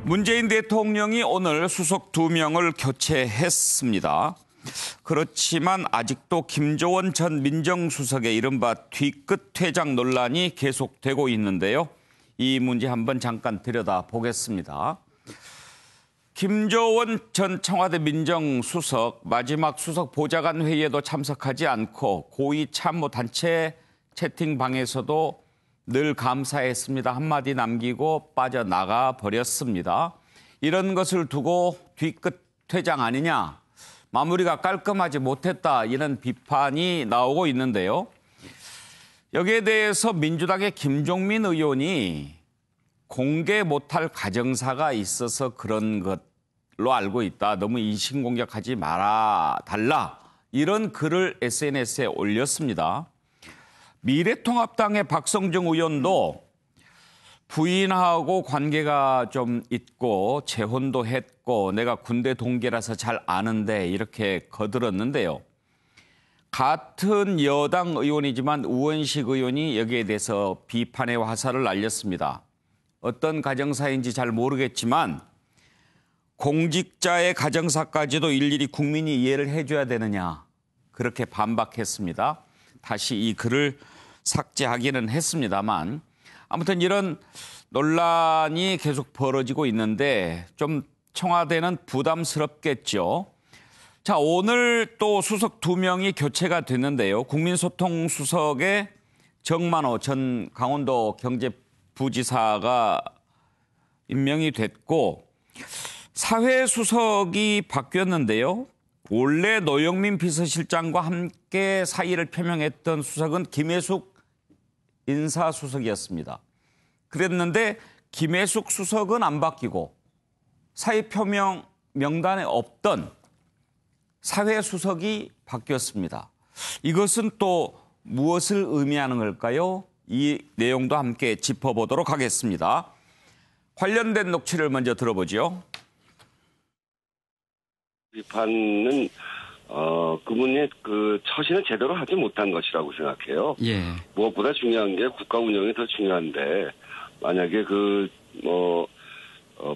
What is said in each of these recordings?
문재인 대통령이 오늘 수석 2명을 교체했습니다. 그렇지만 아직도 김조원 전 민정수석의 이른바 뒤끝 퇴장 논란이 계속되고 있는데요. 이 문제 한번 잠깐 들여다보겠습니다. 김조원 전 청와대 민정수석 마지막 수석 보좌관 회의에도 참석하지 않고 고위 참모단체 채팅방에서도 늘 감사했습니다 한마디 남기고 빠져나가 버렸습니다. 이런 것을 두고 뒤끝 퇴장 아니냐, 마무리가 깔끔하지 못했다, 이런 비판이 나오고 있는데요. 여기에 대해서 민주당의 김종민 의원이 공개 못할 가정사가 있어서 그런 것로 알고 있다, 너무 인신공격하지 말아달라, 이런 글을 SNS에 올렸습니다. 미래통합당의 박성중 의원도 부인하고 관계가 좀 있고 재혼도 했고 내가 군대 동기라서 잘 아는데 이렇게 거들었는데요. 같은 여당 의원이지만 우원식 의원이 여기에 대해서 비판의 화살을 날렸습니다. 어떤 가정사인지 잘 모르겠지만 공직자의 가정사까지도 일일이 국민이 이해를 해줘야 되느냐, 그렇게 반박했습니다. 다시 이 글을 삭제하기는 했습니다만 아무튼 이런 논란이 계속 벌어지고 있는데 좀 청와대는 부담스럽겠죠. 자, 오늘 또 수석 2명이 교체가 됐는데요. 국민소통수석의 정만호 전 강원도 경제부지사가 임명이 됐고 사회수석이 바뀌었는데요. 원래 노영민 비서실장과 함께 사의를 표명했던 수석은 김혜숙 인사수석이었습니다. 그랬는데 김혜숙 수석은 안 바뀌고 사의 표명 명단에 없던 사회수석이 바뀌었습니다. 이것은 또 무엇을 의미하는 걸까요? 이 내용도 함께 짚어보도록 하겠습니다. 관련된 녹취를 먼저 들어보죠. 비판은 그분의 그 처신을 제대로 하지 못한 것이라고 생각해요. 예. 무엇보다 중요한 게 국가 운영이 더 중요한데 만약에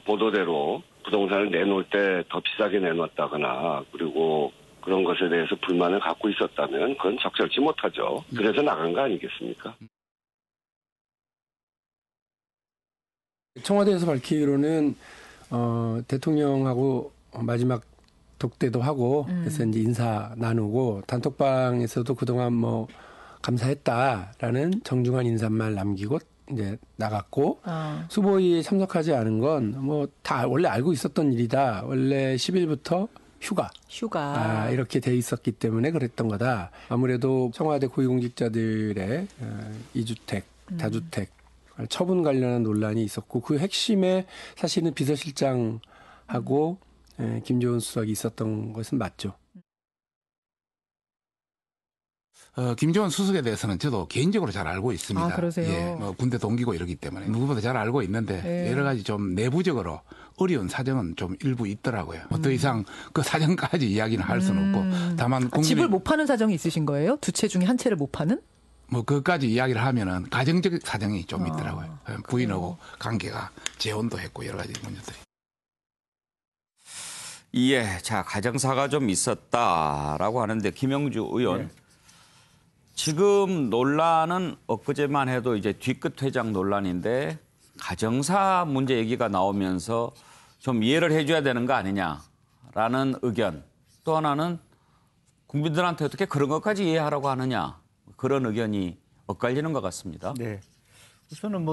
보도대로 부동산을 내놓을 때 더 비싸게 내놨다거나 그리고 그런 것에 대해서 불만을 갖고 있었다면 그건 적절치 못하죠. 그래서 나간 거 아니겠습니까? 청와대에서 밝히기로는 대통령하고 마지막 독대도 하고 그래서 이제 인사 나누고 단톡방에서도 그동안 뭐 감사했다라는 정중한 인사말 남기고 이제 나갔고 수보위에 참석하지 않은 건 뭐 다 원래 알고 있었던 일이다. 원래 10일부터 휴가 이렇게 돼 있었기 때문에 그랬던 거다. 아무래도 청와대 고위공직자들의 2주택, 다주택 처분 관련한 논란이 있었고 그 핵심에 사실은 비서실장하고 김조원 수석이 있었던 것은 맞죠. 김조원 수석에 대해서는 저도 개인적으로 잘 알고 있습니다. 아, 그러세요? 예, 뭐 군대 동기고 이러기 때문에 누구보다 잘 알고 있는데 여러 가지 좀 내부적으로 어려운 사정은 좀 일부 있더라고요. 더 이상 그 사정까지 이야기는 할 수는 없고 다만 집을 못 파는 사정이 있으신 거예요? 두 채 중에 한 채를 못 파는? 뭐 그것까지 이야기를 하면은 가정적 사정이 좀 있더라고요. 부인하고 관계가 재혼도 했고 여러 가지 문제들이. 예, 자, 가정사가 좀 있었다라고 하는데 김영주 의원, 네. 지금 논란은 엊그제만 해도 이제 뒤끝 퇴장 논란인데 가정사 문제 얘기가 나오면서 좀 이해를 해줘야 되는 거 아니냐라는 의견, 또 하나는 국민들한테 어떻게 그런 것까지 이해하라고 하느냐, 그런 의견이 엇갈리는 것 같습니다. 네, 우선은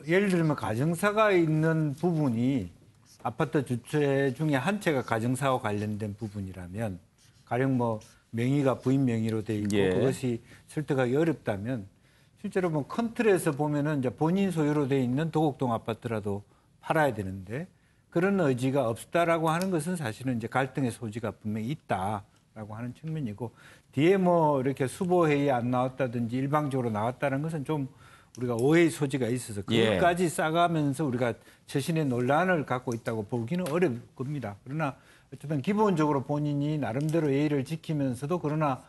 예를 들면 가정사가 있는 부분이 아파트 주체 중에 한 채가 가정사와 관련된 부분이라면 가령 명의가 부인 명의로 돼 있고 그것이 설득하기 어렵다면 실제로 큰 틀에서 보면은 이제 본인 소유로 돼 있는 도곡동 아파트라도 팔아야 되는데 그런 의지가 없다라고 하는 것은 사실은 이제 갈등의 소지가 분명히 있다라고 하는 측면이고 뒤에 이렇게 수보회의에 안 나왔다든지 일방적으로 나왔다는 것은 좀 우리가 오해의 소지가 있어서 그것까지 싸가면서 우리가 최신의 논란을 갖고 있다고 보기는 어려울 겁니다. 그러나 어쨌든 기본적으로 본인이 나름대로 예의를 지키면서도 그러나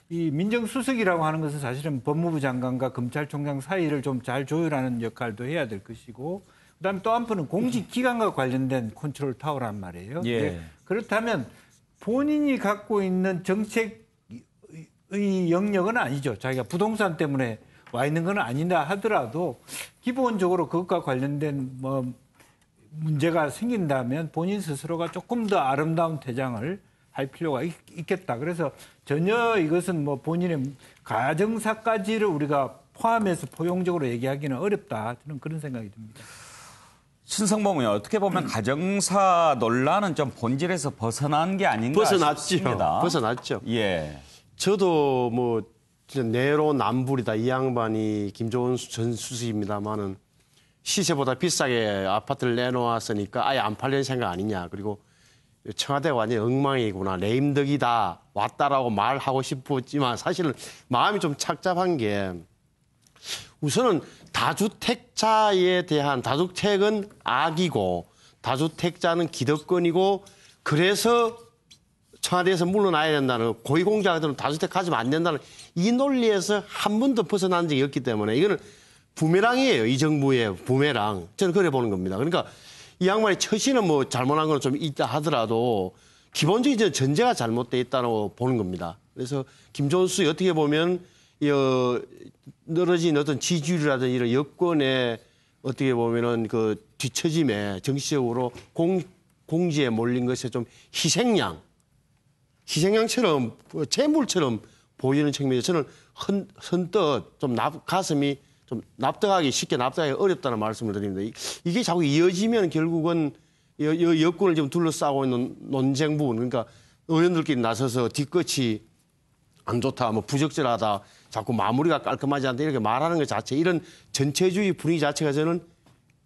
이 민정수석이라고 하는 것은 사실은 법무부 장관과 검찰총장 사이를 좀 잘 조율하는 역할도 해야 될 것이고 그다음에 또 한편은 공직기관과 관련된 컨트롤 타워란 말이에요. 예. 네. 그렇다면 본인이 갖고 있는 정책의 영역은 아니죠. 자기가 부동산 때문에 와 있는 건 아니다 하더라도 기본적으로 그것과 관련된 뭐 문제가 생긴다면 본인 스스로가 조금 더 아름다운 퇴장을 할 필요가 있겠다. 그래서 전혀 이것은 뭐 본인의 가정사까지를 우리가 포함해서 포용적으로 얘기하기는 어렵다. 저는 그런 생각이 듭니다. 신성범 의원, 어떻게 보면 가정사 논란은 좀 본질에서 벗어난 게 아닌가 싶습니다. 벗어났죠. 예. 저도 뭐 진짜 내로남불이다 이 양반이 김조은 전 수석입니다만은 시세보다 비싸게 아파트를 내놓았으니까 아예 안 팔려는 생각 아니냐. 그리고 청와대가 완전히 엉망이구나. 레임덕이다. 왔다라고 말하고 싶었지만 사실은 마음이 좀 착잡한 게 우선은 다주택자에 대한 다주택은 악이고 다주택자는 기득권이고 그래서 청와대에서 물러나야 된다는 고위공직자들은 다주택 가지면 안 된다는 이 논리에서 한 번도 벗어난 적이 없기 때문에 이거는 부메랑이에요. 이 정부의 부메랑. 저는 그래 보는 겁니다. 그러니까 이 양반이 처신은 뭐 잘못한 건 좀 있다 하더라도 기본적인 전제가 잘못돼 있다고 보는 겁니다. 그래서 김조은 수석이 어떻게 보면 늘어진 어떤 지지율이라든지 이런 여권의 어떻게 보면은 그 뒤처짐에 정치적으로 공지에 몰린 것에 좀 희생양처럼 재물처럼 보이는 측면에서 저는 선뜻 좀 가슴이 좀 납득하기 쉽게 납득하기 어렵다는 말씀을 드립니다. 이게 자꾸 이어지면 결국은 여권을 지금 둘러싸고 있는 논쟁 부분 그러니까 의원들끼리 나서서 뒤끝이 안 좋다, 뭐 부적절하다, 자꾸 마무리가 깔끔하지 않다 이렇게 말하는 것 자체 이런 전체주의 분위기 자체가 저는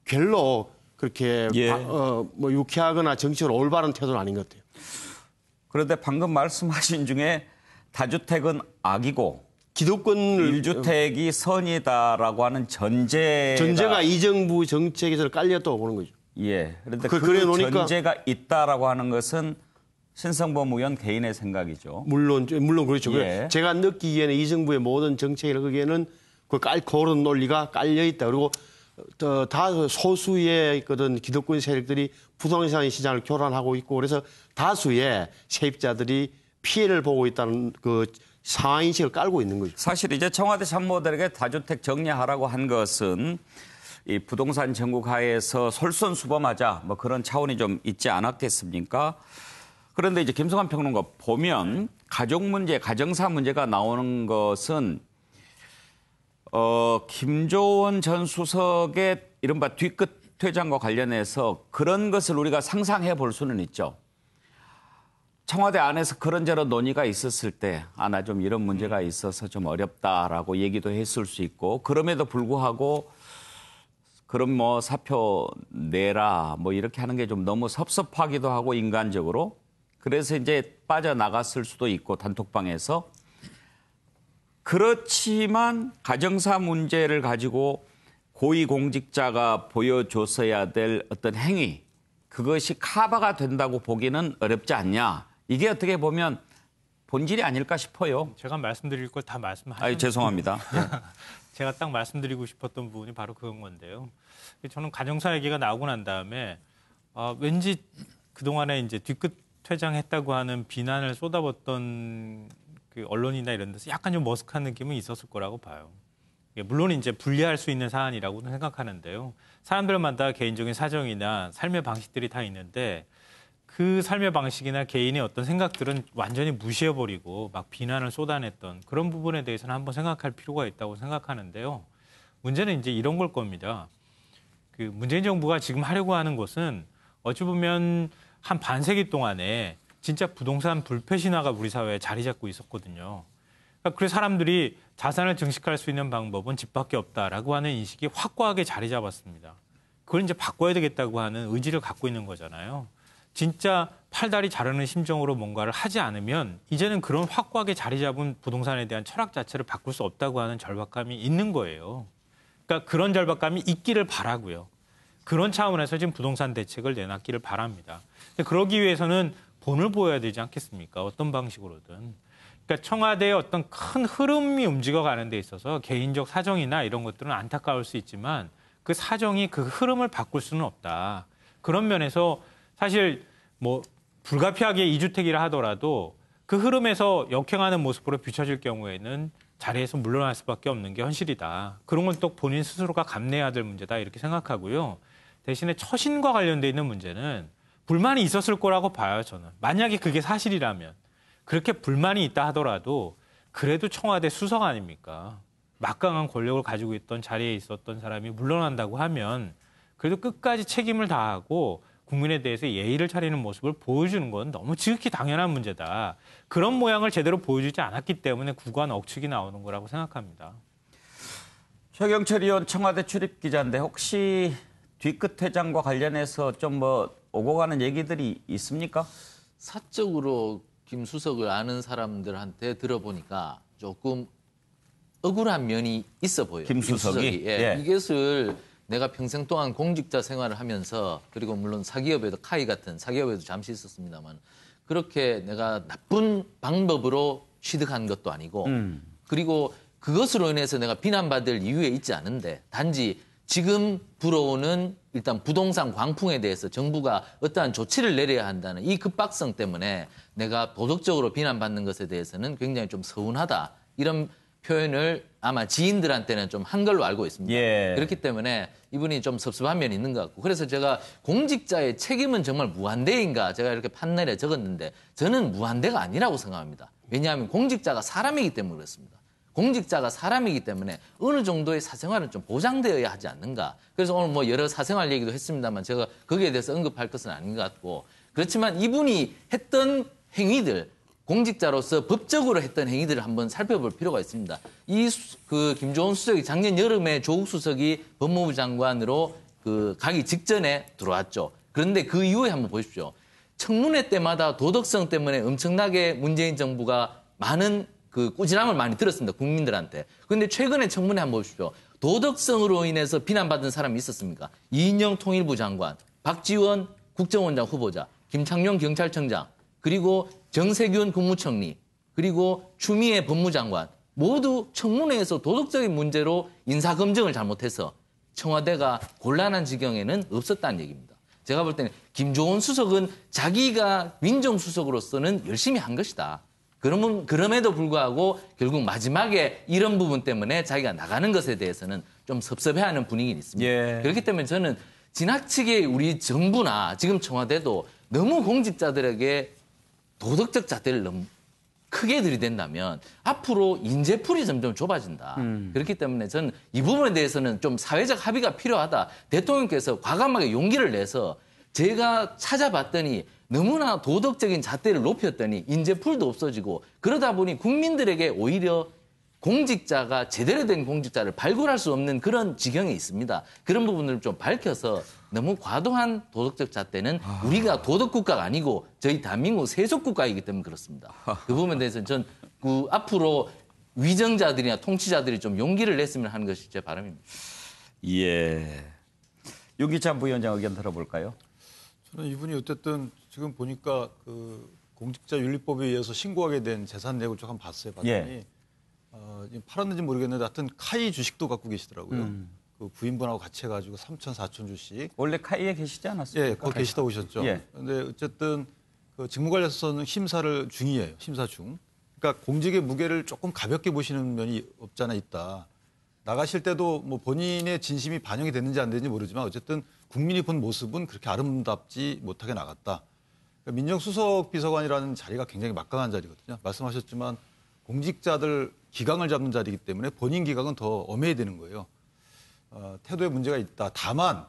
별로 그렇게 예. 뭐 유쾌하거나 정치적으로 올바른 태도는 아닌 것 같아요. 그런데 방금 말씀하신 중에 다주택은 악이고 기득권을 1주택이 선이다라고 하는 전제가 이 정부 정책에서 깔렸다고 보는 거죠. 예. 그런데 그래 놓으니까 전제가 있다라고 하는 것은 신성범 의원 개인의 생각이죠. 물론 그렇죠. 예. 제가 느끼기에는 이 정부의 모든 정책을 거기에는 그 그런 논리가 깔려 있다. 그리고 다 소수의 그런 기득권 세력들이 부동산 시장을 교란하고 있고 그래서 다수의 세입자들이 피해를 보고 있다는 그 상황인식을 깔고 있는 거죠. 사실 이제 청와대 참모들에게 다주택 정리하라고 한 것은 이 부동산 정국 하에서 솔선수범하자 뭐 그런 차원이 좀 있지 않았겠습니까? 그런데 이제 김성환 평론가 보면 가족 문제, 가정사 문제가 나오는 것은 김조원 전 수석의 이른바 뒤끝 퇴장과 관련해서 그런 것을 우리가 상상해 볼 수는 있죠. 청와대 안에서 그런저런 논의가 있었을 때, 나 좀 이런 문제가 있어서 좀 어렵다라고 얘기도 했을 수 있고, 그럼에도 불구하고, 그럼 뭐 사표 내라, 뭐 이렇게 하는 게 좀 너무 섭섭하기도 하고, 인간적으로. 그래서 이제 빠져나갔을 수도 있고, 단톡방에서. 그렇지만, 가정사 문제를 가지고 고위공직자가 보여줬어야 될 어떤 행위, 그것이 커버가 된다고 보기는 어렵지 않냐. 이게 어떻게 보면 본질이 아닐까 싶어요. 제가 말씀드릴 걸 다 말씀하셨는데. 죄송합니다. 제가 딱 말씀드리고 싶었던 부분이 바로 그런 건데요. 저는 가정사 얘기가 나오고 난 다음에 왠지 그동안에 이제 뒤끝 퇴장했다고 하는 비난을 쏟아붓던 그 언론이나 이런 데서 약간 좀 머쓱한 느낌은 있었을 거라고 봐요. 물론 이제 분리할 수 있는 사안이라고는 생각하는데요. 사람들마다 개인적인 사정이나 삶의 방식들이 다 있는데 그 삶의 방식이나 개인의 어떤 생각들은 완전히 무시해버리고 막 비난을 쏟아냈던 그런 부분에 대해서는 한번 생각할 필요가 있다고 생각하는데요. 문제는 이제 이런 걸 겁니다. 그 문재인 정부가 지금 하려고 하는 것은 어찌 보면 한 반세기 동안에 진짜 부동산 불패 신화가 우리 사회에 자리 잡고 있었거든요. 그러니까 그래서 사람들이 자산을 증식할 수 있는 방법은 집밖에 없다라고 하는 인식이 확고하게 자리 잡았습니다. 그걸 이제 바꿔야 되겠다고 하는 의지를 갖고 있는 거잖아요. 진짜 팔다리 자르는 심정으로 뭔가를 하지 않으면 이제는 그런 확고하게 자리 잡은 부동산에 대한 철학 자체를 바꿀 수 없다고 하는 절박감이 있는 거예요. 그러니까 그런 절박감이 있기를 바라고요. 그런 차원에서 지금 부동산 대책을 내놨기를 바랍니다. 근데 그러기 위해서는 본을 보여야 되지 않겠습니까? 어떤 방식으로든. 그러니까 청와대의 어떤 큰 흐름이 움직여가는 데 있어서 개인적 사정이나 이런 것들은 안타까울 수 있지만 그 사정이 그 흐름을 바꿀 수는 없다. 그런 면에서 사실 뭐 불가피하게 2주택이라 하더라도 그 흐름에서 역행하는 모습으로 비춰질 경우에는 자리에서 물러날 수밖에 없는 게 현실이다. 그런 건 또 본인 스스로가 감내해야 될 문제다 이렇게 생각하고요. 대신에 처신과 관련돼 있는 문제는 불만이 있었을 거라고 봐요, 저는. 만약에 그게 사실이라면. 그렇게 불만이 있다 하더라도 그래도 청와대 수석 아닙니까? 막강한 권력을 가지고 있던 자리에 있었던 사람이 물러난다고 하면 그래도 끝까지 책임을 다하고 국민에 대해서 예의를 차리는 모습을 보여주는 건 너무 지극히 당연한 문제다. 그런 모양을 제대로 보여주지 않았기 때문에 구간 억측이 나오는 거라고 생각합니다. 최경철 의원 청와대 출입 기자인데 혹시 뒤끝 회장과 관련해서 좀 뭐 오고 가는 얘기들이 있습니까? 사적으로 김 수석을 아는 사람들한테 들어보니까 조금 억울한 면이 있어 보여요. 김 수석이? 예. 이것을 내가 평생 동안 공직자 생활을 하면서 그리고 물론 사기업에도 카이 같은 사기업에도 잠시 있었습니다만 그렇게 내가 나쁜 방법으로 취득한 것도 아니고 그리고 그것으로 인해서 내가 비난받을 이유에 있지 않은데 단지 지금 불어오는 일단 부동산 광풍에 대해서 정부가 어떠한 조치를 내려야 한다는 이 급박성 때문에 내가 도덕적으로 비난받는 것에 대해서는 굉장히 좀 서운하다. 이런 표현을 아마 지인들한테는 좀 한 걸로 알고 있습니다. 예. 그렇기 때문에 이분이 좀 섭섭한 면이 있는 것 같고 그래서 제가 공직자의 책임은 정말 무한대인가 제가 이렇게 판넬에 적었는데 저는 무한대가 아니라고 생각합니다. 왜냐하면 공직자가 사람이기 때문에 그렇습니다. 공직자가 사람이기 때문에 어느 정도의 사생활은 좀 보장되어야 하지 않는가. 그래서 오늘 뭐 여러 사생활 얘기도 했습니다만 제가 거기에 대해서 언급할 것은 아닌 것 같고 그렇지만 이분이 했던 행위들 공직자로서 법적으로 했던 행위들을 한번 살펴볼 필요가 있습니다. 김조원 수석이 작년 여름에 조국 수석이 법무부 장관으로 가기 직전에 들어왔죠. 그런데 그 이후에 한번 보십시오. 청문회 때마다 도덕성 때문에 엄청나게 문재인 정부가 많은 꾸지람을 많이 들었습니다. 국민들한테. 그런데 최근에 청문회 한번 보십시오. 도덕성으로 인해서 비난받은 사람이 있었습니까? 이인영 통일부 장관, 박지원 국정원장 후보자, 김창룡 경찰청장, 그리고 정세균 국무총리, 그리고 추미애 법무장관 모두 청문회에서 도덕적인 문제로 인사검증을 잘못해서 청와대가 곤란한 지경에는 없었다는 얘기입니다. 제가 볼 때는 김조원 수석은 자기가 민정수석으로서는 열심히 한 것이다. 그럼에도 불구하고 결국 마지막에 이런 부분 때문에 자기가 나가는 것에 대해서는 좀 섭섭해하는 분위기는 있습니다. 예. 그렇기 때문에 저는 지나치게 우리 정부나 지금 청와대도 너무 공직자들에게 도덕적 잣대를 너무 크게 들이댄다면 앞으로 인재풀이 점점 좁아진다. 그렇기 때문에 저는 이 부분에 대해서는 좀 사회적 합의가 필요하다. 대통령께서 과감하게 용기를 내서 제가 찾아봤더니 너무나 도덕적인 잣대를 높였더니 인재풀도 없어지고 그러다 보니 국민들에게 오히려 공직자가 제대로 된 공직자를 발굴할 수 없는 그런 지경에 있습니다. 그런 부분을 좀 밝혀서 너무 과도한 도덕적 잣대는 우리가 도덕국가가 아니고 저희 대한민국 세속국가이기 때문에 그렇습니다. 그 부분에 대해서는 전 앞으로 위정자들이나 통치자들이 좀 용기를 냈으면 하는 것이 제 바람입니다. 예. 윤기찬 부위원장 의견 들어볼까요? 저는 이분이 어쨌든 지금 보니까 공직자윤리법에 의해서 신고하게 된 재산 내역을 좀 한번 봤어요. 봤더니 예. 팔았는지 모르겠는데 하여튼 카이 주식도 갖고 계시더라고요. 그 부인분하고 같이 해가지고 3천, 4천 주씩. 원래 카이에 계시지 않았습니까? 예, 거기 계시다 오셨죠. 예. 근데 어쨌든 직무관련서는 심사를 중이에요. 심사 중. 그러니까 공직의 무게를 조금 가볍게 보시는 면이 없잖아 있다. 나가실 때도 뭐 본인의 진심이 반영이 됐는지 안 됐는지 모르지만 어쨌든 국민이 본 모습은 그렇게 아름답지 못하게 나갔다. 그러니까 민정수석 비서관이라는 자리가 굉장히 막강한 자리거든요. 말씀하셨지만 공직자들 기강을 잡는 자리이기 때문에 본인 기강은 더 엄해야 되는 거예요. 태도에 문제가 있다. 다만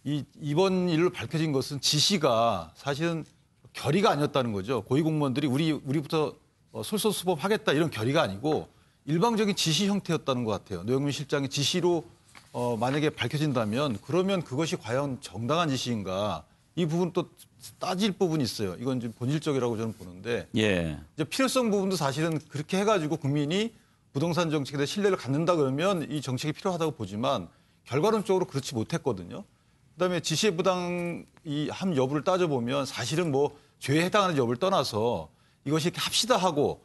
이번 일로 밝혀진 것은 지시가 사실은 결의가 아니었다는 거죠. 고위공무원들이 우리부터 솔선수범하겠다 이런 결의가 아니고 일방적인 지시 형태였다는 것 같아요. 노영민 실장의 지시로 만약에 밝혀진다면 그러면 그것이 과연 정당한 지시인가 이 부분 또 따질 부분이 있어요. 이건 좀 본질적이라고 저는 보는데 예. 이제 필요성 부분도 사실은 그렇게 해가지고 국민이 부동산 정책에 대해 신뢰를 갖는다 그러면 이 정책이 필요하다고 보지만 결과론적으로 그렇지 못했거든요. 그다음에 지시의 부당함 여부를 따져보면 사실은 뭐 죄에 해당하는 여부를 떠나서 이것이 이렇게 합시다 하고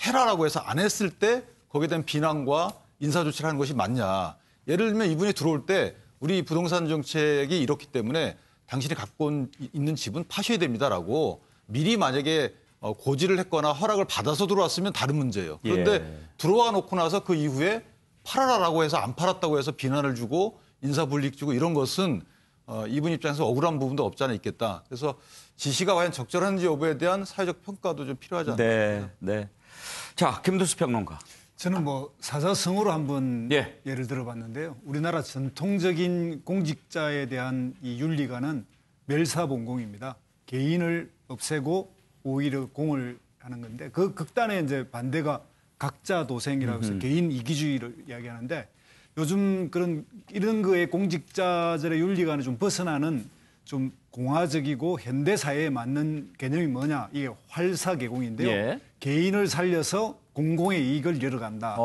해라라고 해서 안 했을 때 거기에 대한 비난과 인사조치를 하는 것이 맞냐. 예를 들면 이분이 들어올 때 우리 부동산 정책이 이렇기 때문에 당신이 갖고 있는 집은 파셔야 됩니다라고 미리 만약에 고지를 했거나 허락을 받아서 들어왔으면 다른 문제예요. 그런데 들어와 놓고 나서 그 이후에 팔아라라고 해서 안 팔았다고 해서 비난을 주고 인사불이익 주고 이런 것은 이분 입장에서 억울한 부분도 없지 않아 있겠다. 그래서 지시가 과연 적절한지 여부에 대한 사회적 평가도 좀 필요하지 않나. 네. 자, 김두수 평론가. 저는 뭐 사자성어로 한번 예를 들어봤는데요. 우리나라 전통적인 공직자에 대한 이 윤리관은 멸사봉공입니다. 개인을 없애고 오히려 공을 하는 건데 그 극단의 이제 반대가 각자도생이라고 해서 개인 이기주의를 이야기하는데 요즘 이런 거에 공직자들의 윤리관을 좀 벗어나는 좀 공화적이고 현대 사회에 맞는 개념이 뭐냐? 이게 활사개공인데요. 개인을 살려서 공공의 이익을 열어간다.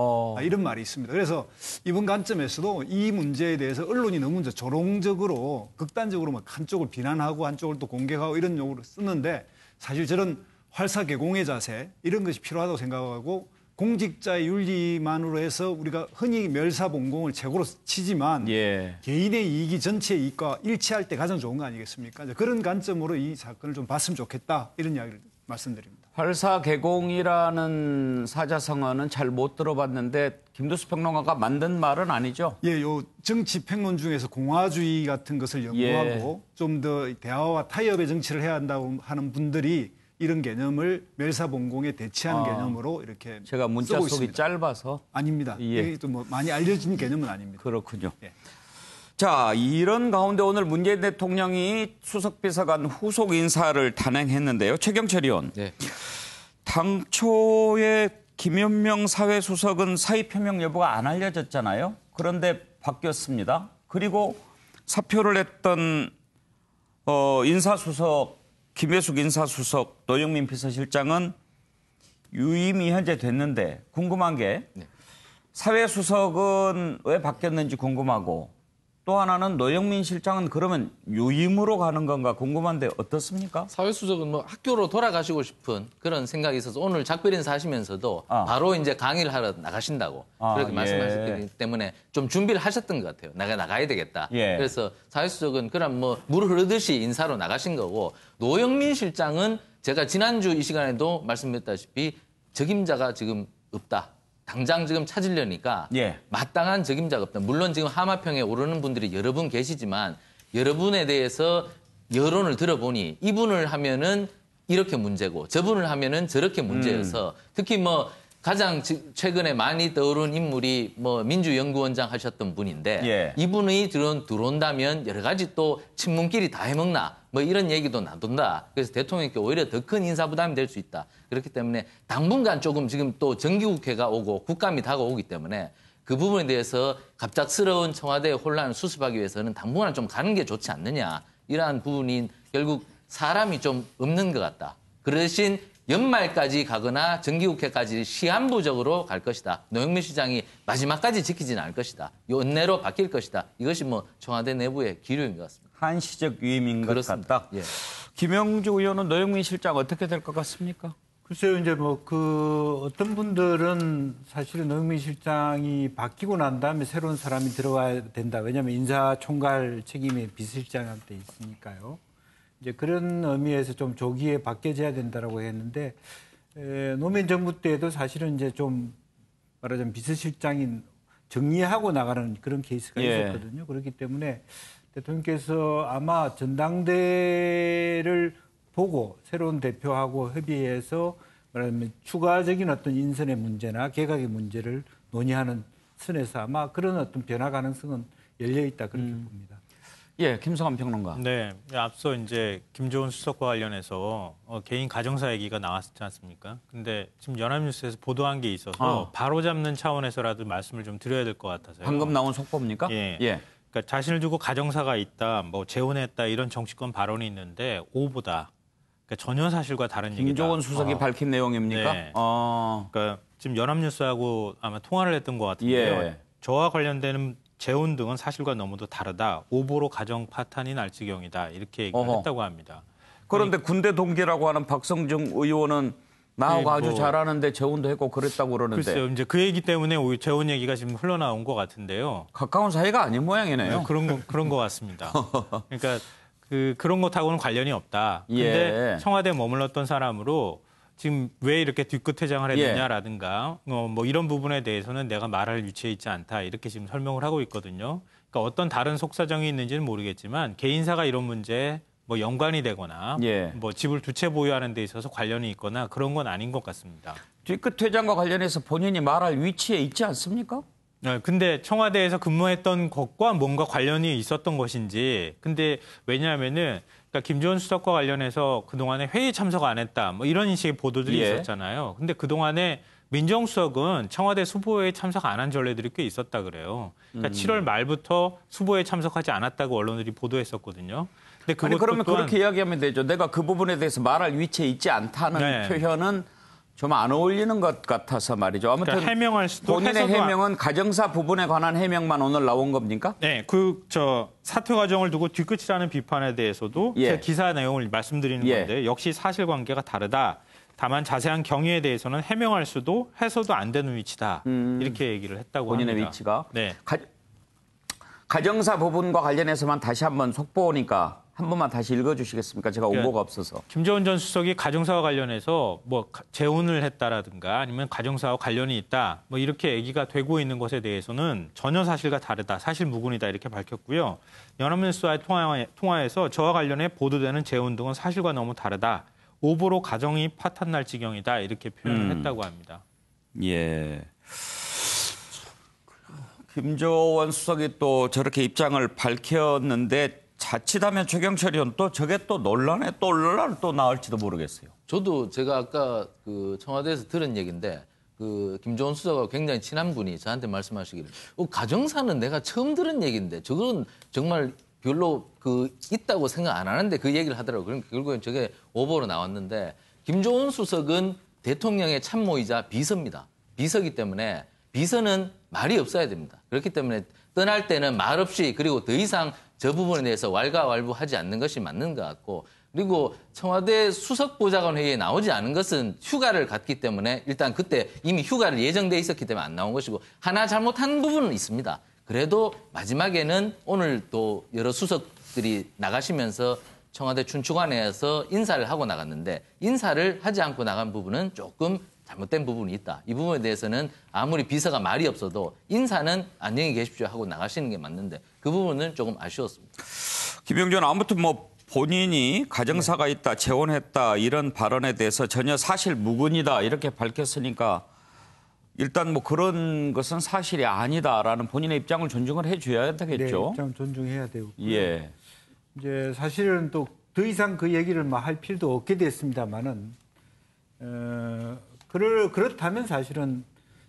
이런 말이 있습니다. 그래서 이번 관점에서도 이 문제에 대해서 언론이 너무 이제 조롱적으로 극단적으로 막 한쪽을 비난하고 한쪽을 또 공격하고 이런 용어를 쓰는데 사실 저런 활사개공의 자세 이런 것이 필요하다고 생각하고 공직자의 윤리만으로 해서 우리가 흔히 멸사봉공을 최고로 치지만 개인의 이익이 전체의 이익과 일치할 때 가장 좋은 거 아니겠습니까? 그런 관점으로 이 사건을 좀 봤으면 좋겠다 이런 이야기를 말씀드립니다. 활사개공이라는 사자성어는 잘 못 들어봤는데 김두수 평론가가 만든 말은 아니죠? 요 정치평론 중에서 공화주의 같은 것을 연구하고 좀 더 대화와 타협의 정치를 해야 한다고 하는 분들이 이런 개념을 멸사봉공에 대치하는 개념으로 이렇게 제가 문자 쓰고 속이 있습니다. 짧아서 아닙니다. 이게 또 뭐 많이 알려진 개념은 아닙니다. 그렇군요. 자, 이런 가운데 오늘 문재인 대통령이 수석비서관 후속 인사를 단행했는데요. 최경철 의원. 당초에 김현명 사회수석은 사의 표명 여부가 안 알려졌잖아요. 그런데 바뀌었습니다. 그리고 사표를 했던 인사수석 김혜숙 인사수석, 노영민 비서실장은 유임이 현재 됐는데 궁금한 게 사회수석은 왜 바뀌었는지 궁금하고 또 하나는 노영민 실장은 그러면 유임으로 가는 건가 궁금한데 어떻습니까? 사회수석은 뭐 학교로 돌아가시고 싶은 그런 생각이 있어서 오늘 작별 인사하시면서도 바로 이제 강의를 하러 나가신다고 그렇게 말씀하셨기 때문에 좀 준비를 하셨던 것 같아요. 나가야 되겠다. 그래서 사회수석은 그럼 뭐 물 흐르듯이 인사로 나가신 거고 노영민 실장은 제가 지난주 이 시간에도 말씀드렸다시피 적임자가 지금 없다. 당장 지금 찾으려니까 마땅한 적임자가 없다. 물론 지금 하마평에 오르는 분들이 여러 분 계시지만 여러분에 대해서 여론을 들어보니 이분을 하면은 이렇게 문제고 저분을 하면은 저렇게 문제여서 특히 뭐 가장 최근에 많이 떠오른 인물이 뭐 민주연구원장 하셨던 분인데 이분이 들어온다면 여러 가지 또 친문끼리 다 해먹나 뭐 이런 얘기도 나돈다. 그래서 대통령께 오히려 더 큰 인사 부담이 될 수 있다. 그렇기 때문에 당분간 조금 지금 또 정기국회가 오고 국감이 다가오기 때문에 그 부분에 대해서 갑작스러운 청와대의 혼란을 수습하기 위해서는 당분간 좀 가는 게 좋지 않느냐. 이러한 부분이 결국 사람이 좀 없는 것 같다. 그 대신 연말까지 가거나 정기국회까지 시한부적으로 갈 것이다. 노영민 시장이 마지막까지 지키지는 않을 것이다. 연내로 바뀔 것이다. 이것이 뭐 청와대 내부의 기류인 것 같습니다. 한시적 유임인 것 같다. 김영주 의원은 노영민 실장 어떻게 될 것 같습니까? 글쎄요, 이제 뭐 어떤 분들은 사실은 노영민 실장이 바뀌고 난 다음에 새로운 사람이 들어와야 된다. 왜냐하면 인사총괄 책임이 비서실장한테 있으니까요. 이제 그런 의미에서 좀 조기에 바뀌어져야 된다라고 했는데 노무현 정부 때도 사실은 이제 좀 말하자면 비서실장인 정리하고 나가는 그런 케이스가 있었거든요. 그렇기 때문에 대통령께서 아마 전당대를 보고 새로운 대표하고 협의해서 말하자면 추가적인 어떤 인선의 문제나 개각의 문제를 논의하는 선에서 아마 그런 어떤 변화 가능성은 열려 있다 그렇게 봅니다. 김성환 평론가. 네, 앞서 이제 김조은 수석과 관련해서 개인 가정사 얘기가 나왔지 않습니까? 근데 지금 연합뉴스에서 보도한 게 있어서 바로 잡는 차원에서라도 말씀을 좀 드려야 될 것 같아서요. 방금 나온 속보입니까? 그러니까 자신을 두고 가정사가 있다, 뭐 재혼했다 이런 정치권 발언이 있는데 오보다. 그러니까 전혀 사실과 다른 얘기다. 김조은 수석이 밝힌 내용입니까? 네. 그러니까 지금 연합뉴스하고 아마 통화를 했던 것 같은데요. 저와 관련되는 재혼 등은 사실과 너무도 다르다. 오보로 가정 파탄이 날 지경이다. 이렇게 얘기를 했다고 합니다. 그런데 군대 동기라고 하는 박성중 의원은 나하고 아주 뭐 잘하는데 재혼도 했고 그랬다고 그러는데. 글쎄요. 이제 그 얘기 때문에 오히려 재혼 얘기가 지금 흘러나온 것 같은데요. 가까운 사이가 아닌 모양이네요. 네, 그런 것 같습니다. 그러니까 그런 것하고는 관련이 없다. 근데 예. 청와대에 머물렀던 사람으로 지금 왜 이렇게 뒤끝회장을 했느냐라든가 뭐 이런 부분에 대해서는 내가 말할 위치에 있지 않다. 이렇게 지금 설명을 하고 있거든요. 그러니까 어떤 다른 속사정이 있는지는 모르겠지만 개인사가 이런 문제에 뭐 연관이 되거나 예. 뭐 집을 두 채 보유하는 데 있어서 관련이 있거나 그런 건 아닌 것 같습니다. 뒤끝 회장과 관련해서 본인이 말할 위치에 있지 않습니까? 네, 근데 청와대에서 근무했던 것과 뭔가 관련이 있었던 것인지. 근데 왜냐하면은 그러니까 김조원 수석과 관련해서 그동안에 회의 참석 안 했다. 뭐 이런 식의 보도들이 예. 있었잖아요. 근데 그동안에 민정수석은 청와대 수보회에 참석 안 한 전례들이 꽤 있었다 그래요. 그러니까 7월 말부터 수보회에 참석하지 않았다고 언론들이 보도했었거든요. 근데 아니, 그러면 또한 그렇게 이야기하면 되죠. 내가 그 부분에 대해서 말할 위치에 있지 않다는 네. 표현은 좀 안 어울리는 것 같아서 말이죠. 아무튼 그러니까 해명할 수도 본인의 해서도 해명은 가정사 부분에 관한 해명만 오늘 나온 겁니까? 네, 사퇴 과정을 두고 뒤끝이라는 비판에 대해서도 예. 제 기사 내용을 말씀드리는 예. 건데 역시 사실관계가 다르다. 다만 자세한 경위에 대해서는 해명할 수도 해서도 안 되는 위치다. 이렇게 얘기를 했다고 본인의 합니다. 위치가. 네. 가정사 부분과 관련해서만 다시 한번 속보니까 한 번만 다시 읽어주시겠습니까? 제가 네. 온보가 없어서. 김정은 전 수석이 가정사와 관련해서 뭐 재혼을 했다라든가 아니면 가정사와 관련이 있다. 뭐 이렇게 얘기가 되고 있는 것에 대해서는 전혀 사실과 다르다. 사실 무근이다 이렇게 밝혔고요. 연합뉴스와의 통화에서 저와 관련해 보도되는 재혼 등은 사실과 너무 다르다. 오보로 가정이 파탄날 지경이다. 이렇게 표현을 했다고 합니다. 예. 김조원 수석이 또 저렇게 입장을 밝혔는데 자칫하면 최경철 의원 또 저게 또 논란에 또 나올지도 모르겠어요. 저도 제가 아까 그 청와대에서 들은 얘기인데 그 김조원 수석하고 굉장히 친한 분이 저한테 말씀하시기를 가정사는 내가 처음 들은 얘기인데 저건 정말 별로 있다고 생각 안 하는데 그 얘기를 하더라고요. 그러니까 결국엔 저게 오보로 나왔는데 김조원 수석은 대통령의 참모이자 비서입니다. 비서기 때문에 비서는 말이 없어야 됩니다. 그렇기 때문에 떠날 때는 말 없이 그리고 더 이상 저 부분에 대해서 왈가왈부하지 않는 것이 맞는 것 같고 그리고 청와대 수석보좌관 회의에 나오지 않은 것은 휴가를 갔기 때문에 일단 그때 이미 휴가를 예정돼 있었기 때문에 안 나온 것이고 하나 잘못한 부분은 있습니다. 그래도 마지막에는 오늘 또 여러 수석들이 나가시면서 청와대 춘추관에서 인사를 하고 나갔는데 인사를 하지 않고 나간 부분은 조금 잘못된 부분이 있다. 이 부분에 대해서는 아무리 비서가 말이 없어도 인사는 안녕히 계십시오 하고 나가시는 게 맞는데 그 부분은 조금 아쉬웠습니다. 김영준 아무튼 뭐 본인이 가정사가 있다, 재혼했다 이런 발언에 대해서 전혀 사실 무근이다 이렇게 밝혔으니까 일단 뭐 그런 것은 사실이 아니다라는 본인의 입장을 존중을 해줘야 되겠죠. 네, 입장 존중해야 되고. 예. 이제 사실은 또 더 이상 그 얘기를 막 할 필요도 없게 됐습니다만은 그렇다면 사실은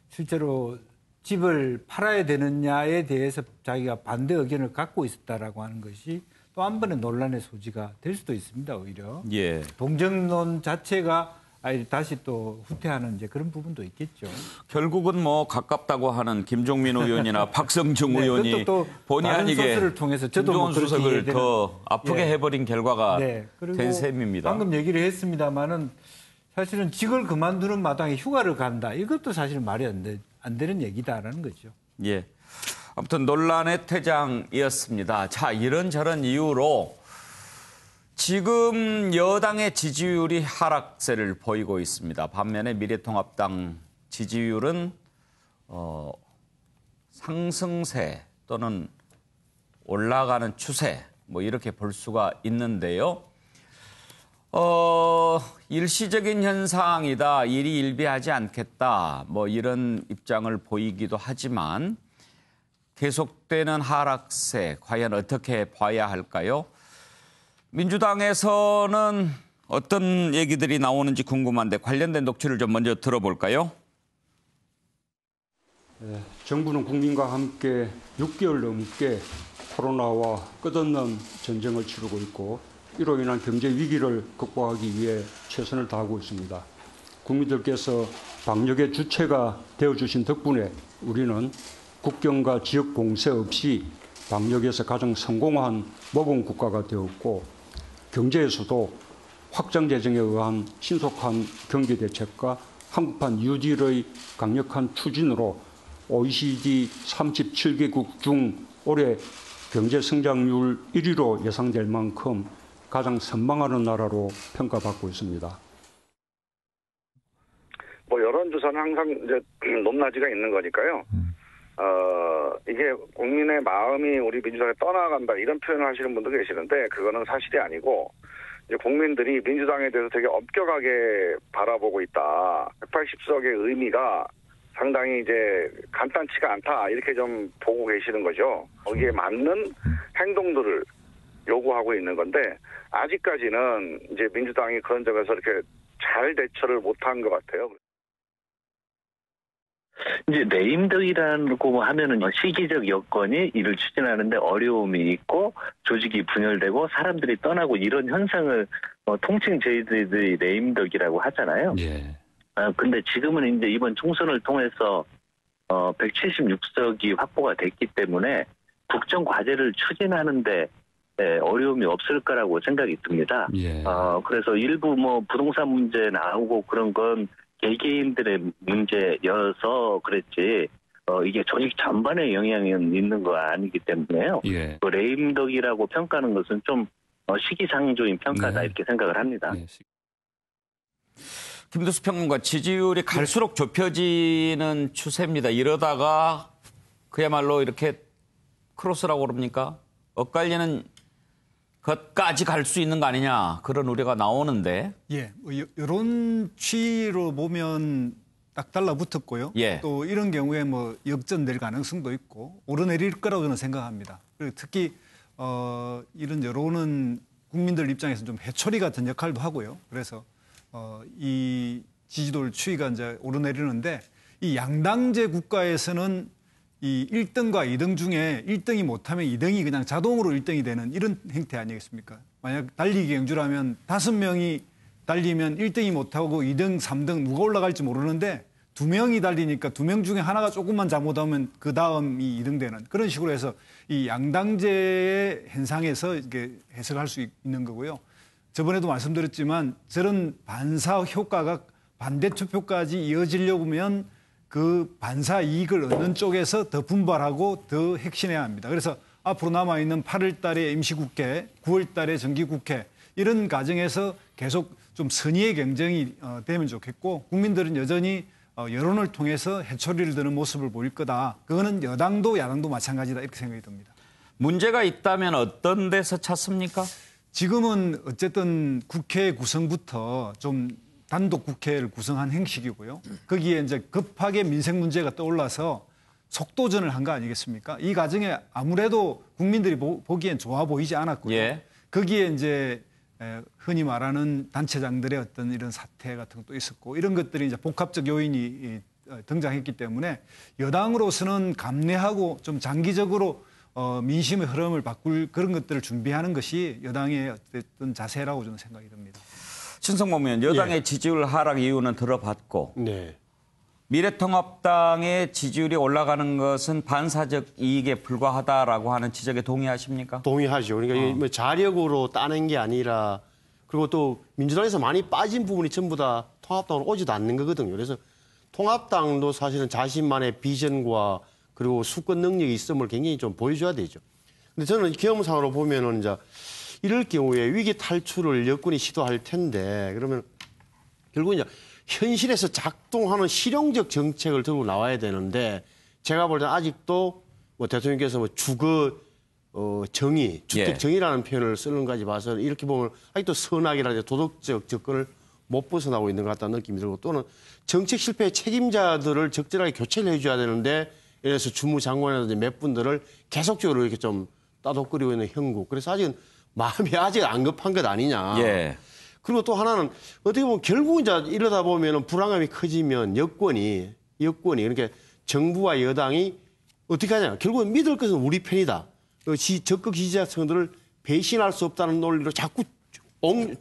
실제로 집을 팔아야 되느냐에 대해서 자기가 반대 의견을 갖고 있었다라고 하는 것이 또 한 번의 논란의 소지가 될 수도 있습니다. 오히려 예. 동정론 자체가 다시 또 후퇴하는 이제 그런 부분도 있겠죠. 결국은 뭐 가깝다고 하는 김종민 의원이나 박성중 네, 의원이 그것도 또 본의 다른 아니게 소스를 통해서 저도 뭐 김종원 그렇게 수석을 이해되는- 더 아프게 예. 해버린 결과가 네. 그리고 된 셈입니다. 방금 얘기를 했습니다마는 사실은 직을 그만두는 마당에 휴가를 간다. 이것도 사실 말이 안 되는 얘기다라는 거죠. 예. 아무튼 논란의 퇴장이었습니다. 자, 이런저런 이유로 지금 여당의 지지율이 하락세를 보이고 있습니다. 반면에 미래통합당 지지율은 상승세 또는 올라가는 추세 뭐 이렇게 볼 수가 있는데요. 일시적인 현상이다. 일이 일비하지 않겠다. 뭐 이런 입장을 보이기도 하지만 계속되는 하락세 과연 어떻게 봐야 할까요? 민주당에서는 어떤 얘기들이 나오는지 궁금한데 관련된 녹취를 좀 먼저 들어볼까요? 정부는 국민과 함께 6개월 넘게 코로나와 끝없는 전쟁을 치르고 있고 이로 인한 경제 위기를 극복하기 위해 최선을 다하고 있습니다. 국민들께서 방역의 주체가 되어주신 덕분에 우리는 국경과 지역 공세 없이 방역에서 가장 성공한 모범 국가가 되었고 경제에서도 확장 재정에 의한 신속한 경기 대책과 한국판 뉴딜의 강력한 추진으로 OECD 37개국 중 올해 경제 성장률 1위로 예상될 만큼 가장 선망하는 나라로 평가받고 있습니다. 뭐 여론조사는 항상 이제 높낮이가 있는 거니까요. 이게 국민의 마음이 우리 민주당에 떠나간다 이런 표현을 하시는 분도 계시는데 그거는 사실이 아니고 이제 국민들이 민주당에 대해서 되게 엄격하게 바라보고 있다. 180석의 의미가 상당히 이제 간단치가 않다 이렇게 좀 보고 계시는 거죠. 거기에 맞는 행동들을 요구하고 있는 건데 아직까지는 이제 민주당이 그런 점에서 이렇게 잘 대처를 못한 것 같아요. 이제 레임덕이라고 하면은 시기적 여건이 이를 추진하는데 어려움이 있고 조직이 분열되고 사람들이 떠나고 이런 현상을 통칭 저희들이 레임덕이라고 하잖아요. 예. 근데 지금은 이제 이번 총선을 통해서 176석이 확보가 됐기 때문에 국정 과제를 추진하는데 어려움이 없을 거라고 생각이 듭니다. 예. 그래서 일부 뭐 부동산 문제 나오고 그런 건 개개인들의 문제여서 그랬지 이게 조직 전반에 영향이 있는 거 아니기 때문에요. 예. 레임덕이라고 평가하는 것은 좀 시기상조인 평가다 이렇게 생각을 합니다. 김두수 평론가 지지율이 갈수록 좁혀지는 추세입니다. 이러다가 그야말로 이렇게 크로스라고 그럽니까? 엇갈리는 것까지 갈 수 있는 거 아니냐 그런 우려가 나오는데. 예, 이런 추이로 보면 딱 달라붙었고요. 예. 또 이런 경우에 뭐 역전될 가능성도 있고 오르내릴 거라고 저는 생각합니다. 그리고 특히 이런 여론은 국민들 입장에서 좀 해초리 같은 역할도 하고요. 그래서 이 지지도를 추이가 이제 오르내리는데 이 양당제 국가에서는 이 1등과 2등 중에 1등이 못하면 2등이 그냥 자동으로 1등이 되는 이런 행태 아니겠습니까? 만약 달리기 경주라면 5명이 달리면 1등이 못하고 2등, 3등 누가 올라갈지 모르는데 2명이 달리니까 2명 중에 하나가 조금만 잘못하면 그 다음이 2등 되는 그런 식으로 해서 이 양당제의 현상에서 이렇게 해석할 수 있는 거고요. 저번에도 말씀드렸지만 저런 반사 효과가 반대 투표까지 이어지려고 하면 그 반사 이익을 얻는 쪽에서 더 분발하고 더 핵심해야 합니다. 그래서 앞으로 남아있는 8월 달에 임시국회, 9월 달에 정기국회 이런 과정에서 계속 좀 선의의 경쟁이 되면 좋겠고 국민들은 여전히 여론을 통해서 해초리를 드는 모습을 보일 거다. 그거는 여당도 야당도 마찬가지다 이렇게 생각이 듭니다. 문제가 있다면 어떤 데서 찾습니까? 지금은 어쨌든 국회 구성부터 좀 단독 국회를 구성한 형식이고요. 거기에 이제 급하게 민생 문제가 떠올라서 속도전을 한 거 아니겠습니까? 이 과정에 아무래도 국민들이 보기엔 좋아 보이지 않았고요. 예. 거기에 이제 흔히 말하는 단체장들의 어떤 이런 사태 같은 것도 있었고 이런 것들이 이제 복합적 요인이 등장했기 때문에 여당으로서는 감내하고 좀 장기적으로 민심의 흐름을 바꿀 그런 것들을 준비하는 것이 여당의 어떤 자세라고 저는 생각이 듭니다. 신성범 의원, 여당의 지지율 하락 이유는 들어봤고 미래통합당의 지지율이 올라가는 것은 반사적 이익에 불과하다라고 하는 지적에 동의하십니까? 동의하죠. 그러니까 뭐 자력으로 따낸 게 아니라 그리고 또 민주당에서 많이 빠진 부분이 전부 다 통합당으로 오지도 않는 거거든요. 그래서 통합당도 사실은 자신만의 비전과 그리고 수권 능력이 있음을 굉장히 좀 보여줘야 되죠. 근데 저는 경험상으로 보면은 이제 이럴 경우에 위기 탈출을 여권이 시도할 텐데 그러면 결국 이제 현실에서 작동하는 실용적 정책을 들고 나와야 되는데 제가 볼 때는 아직도 뭐 대통령께서 뭐 주거 정의, 주택 정의라는 표현을 쓰는 것까지 봐서 이렇게 보면 아직도 선악이라든지 도덕적 접근을 못 벗어나고 있는 것 같다는 느낌이 들고 또는 정책 실패의 책임자들을 적절하게 교체를 해줘야 되는데 예를 들어서 주무장관이라든지 몇 분들을 계속적으로 이렇게 좀 따독거리고 있는 형국. 그래서 아직은 마음이 아직 안 급한 것 아니냐. 그리고 또 하나는 어떻게 보면 결국 이제 이러다 보면 불안감이 커지면 여권이 그러니까 정부와 여당이 어떻게 하냐. 결국은 믿을 것은 우리 편이다. 적극 지지자층들을 배신할 수 없다는 논리로 자꾸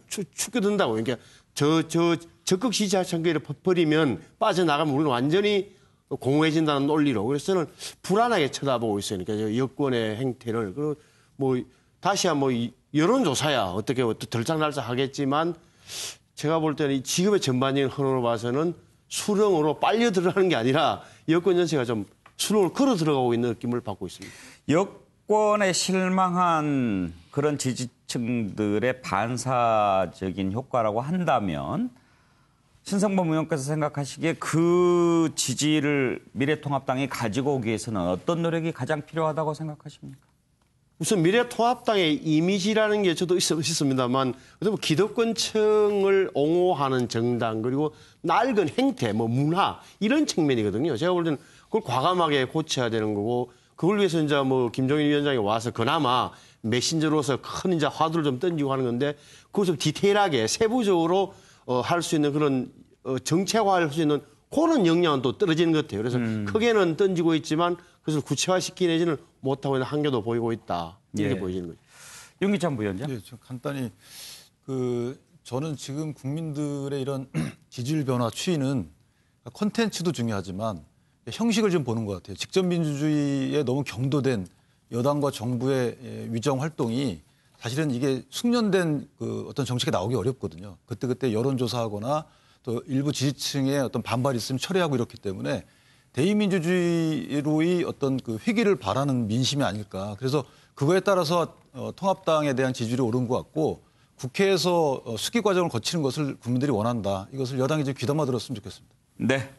축겨든다고. 그러니까 저 적극 지지자층들을 버리면 빠져나가면 우리는 완전히 공허해진다는 논리로. 그래서 저는 불안하게 쳐다보고 있어요. 그러니까 여권의 행태를. 그리고 뭐 다시야 뭐 여론조사야 어떻게 들짝날짝 하겠지만 제가 볼 때는 이 지금의 전반적인 흐름으로 봐서는 수렁으로 빨려 들어가는 게 아니라 여권 전체가 좀 수렁을 걸어 들어가고 있는 느낌을 받고 있습니다. 여권에 실망한 그런 지지층들의 반사적인 효과라고 한다면 신성범 의원께서 생각하시기에 그 지지를 미래통합당이 가지고 오기 위해서는 어떤 노력이 가장 필요하다고 생각하십니까? 우선 미래통합당의 이미지라는 게 저도 있습니다만 기득권층을 옹호하는 정당 그리고 낡은 행태, 뭐 문화 이런 측면이거든요. 제가 볼 때는 그걸 과감하게 고쳐야 되는 거고 그걸 위해서 이제 뭐 김종인 위원장이 와서 그나마 메신저로서 큰 이제 화두를 좀 던지고 하는 건데 그걸 좀 디테일하게 세부적으로 할 수 있는 그런 정책화할 수 있는 그런 역량은 또 떨어지는 것 같아요. 그래서 크게는 던지고 있지만 그것을 구체화시키내지는 못하고 있는 한계도 보이고 있다. 이렇게 보이는 거죠. 윤기찬 부위원장. 예, 저 간단히 저는 지금 국민들의 이런 지지율 변화 추이는 콘텐츠도 중요하지만 형식을 좀 보는 것 같아요. 직접 민주주의에 너무 경도된 여당과 정부의 위정 활동이 사실은 이게 숙련된 그 어떤 정책이 나오기 어렵거든요. 그때 여론조사하거나 또 일부 지지층의 어떤 반발이 있으면 처리하고 이렇기 때문에 대의민주주의로의 어떤 그 회귀를 바라는 민심이 아닐까. 그래서 그거에 따라서 통합당에 대한 지지율이 오른 것 같고 국회에서 수기 과정을 거치는 것을 국민들이 원한다. 이것을 여당이 좀 귀담아 들었으면 좋겠습니다. 네.